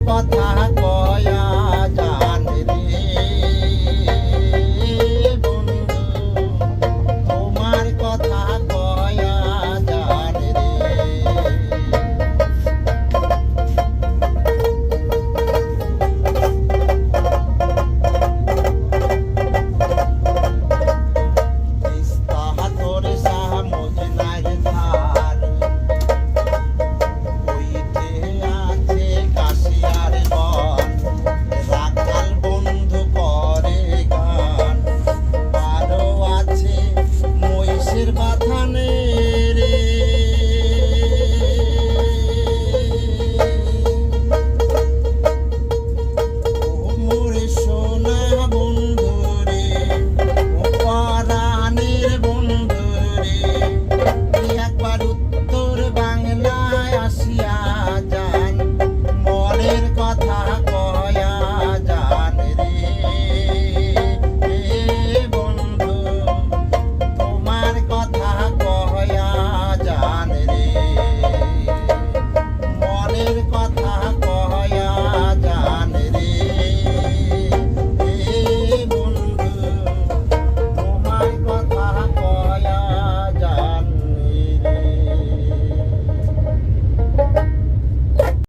কথা কয়া জান রে বন্ধু, তোমার কথা কয়া জান রে। উত্তর বাংলায় আসিয়া যান, মনের কথা